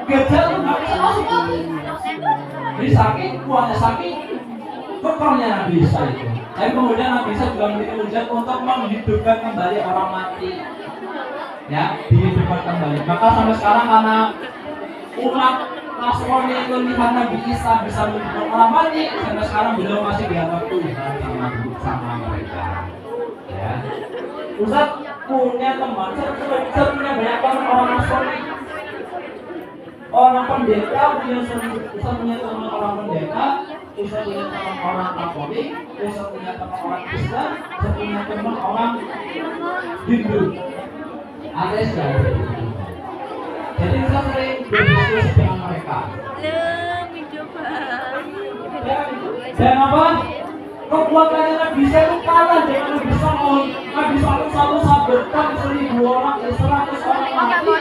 gajah itu nggak bisa masuk lagi. Jadi saking kuatnya, saking kokohnya Nabi Isa itu. Tapi kemudian Nabi Isa juga memiliki mujizat untuk menghidupkan kembali orang mati. Ya, dihidupkan kembali. Maka sampai sekarang karena umat Nasrani itu lihat Nabi Isa bisa menghidupkan orang mati, sampai sekarang beliau masih dianggap Tuhan sama mereka. Ya. Ustaz punya teman, saya punya banyak teman orang Nasrani, orang pendeta, Ustaz punya teman orang pendeta, Ustaz punya teman orang Katolik, Ustaz punya teman orang Kristen, Ustaz punya teman orang Hindu, ateis dan jadi Ustaz sering berdiskusi dengan mereka. Dan apa? Kekuatannya Nabi Isa itu kalah dengan Nabi Saul. Nabi Saul satu sabetan 1000 orang, 100 orang mati.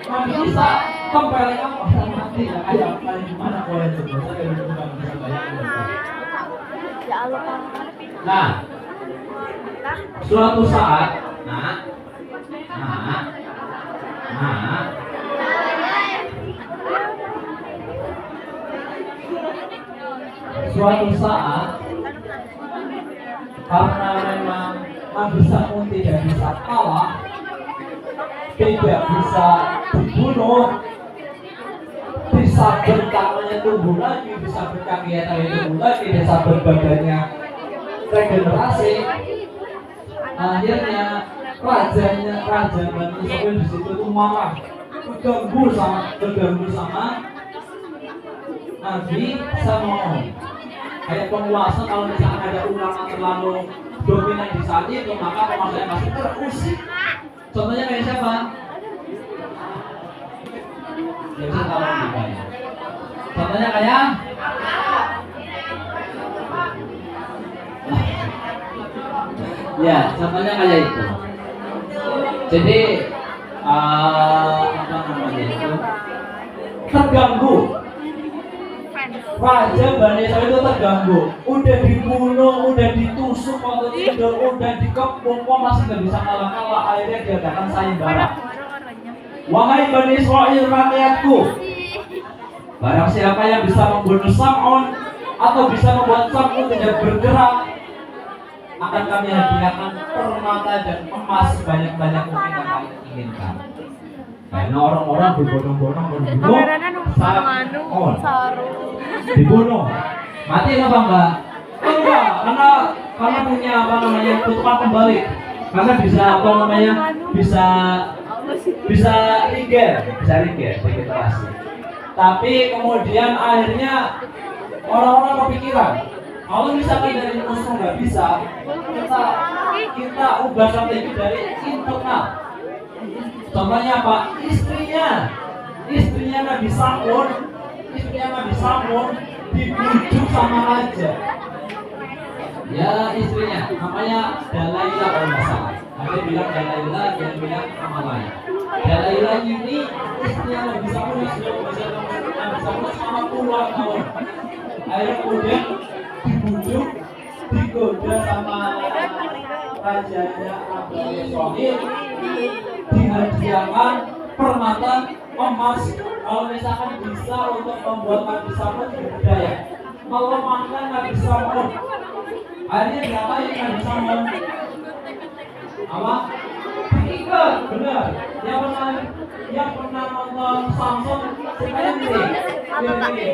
Nabi Isa tempelkan orang mati. Ya kayak gimana kalau itu? Saya nggak bisa bayangin. Nah, suatu saat, suatu saat karena memang Nabi Saul tidak bisa kalah, tidak bisa dibunuh, bisa bertangannya tumbuh lagi, bisa berkakinya tumbuh lagi, bisa berbadannya regenerasi. Akhirnya raja Bani Israel di situ tuh marah, terganggu sama Nabi Saul. Kayak penguasa kalau misalkan ada ulama terlalu dominan di saat itu, maka penguasanya pasti terusik. Contohnya kayak siapa? Ya bisa tahu juga ya. Contohnya kayak ya, contohnya kayak itu. Jadi apa namanya itu? Terganggu. Raja Bani Israel itu terganggu, udah dibunuh, udah ditusuk waktu tidur, udah dikepung, masih nggak bisa kalah. Akhirnya diadakan sayembara. Wahai Bani Israel rakyatku, barang siapa yang bisa membunuh Sam'un atau bisa membuat Sam'un tidak bergerak, akan kami hadiahkan permata dan emas sebanyak-banyak mungkin yang kalian inginkan. Karena orang-orang berbondong-bondong membunuh Sam'un. Dibunuh, mati apa enggak? Enggak, karena punya apa namanya tutupan kembali, karena bisa apa namanya bisa riger begitu pasti. Tapi kemudian akhirnya orang-orang kepikiran, kalau misalkan dari musuh nggak bisa, kita ubah strategi dari internal. Contohnya apa? Istrinya Nabi Saul dibujuk sama raja. Ya istrinya, namanya Dalailah kalau nggak salah. Ada bilang Dalailah, dia bilang Amalaya. Dalailah ini istrinya Nabi Saul yang sudah berusia Nabi Saul selama puluhan tahun. Akhirnya kemudian dibujuk, digoda sama rajanya Abu Sohir, dihadiahkan permata emas. Kalau misalkan bisa untuk membuat Nabi Saul berdaya, melemahkan Nabi Saul. Akhirnya diapain Nabi Saul? Apa? Diikat, benar. Yang pernah nonton Samson, siapa yang ini?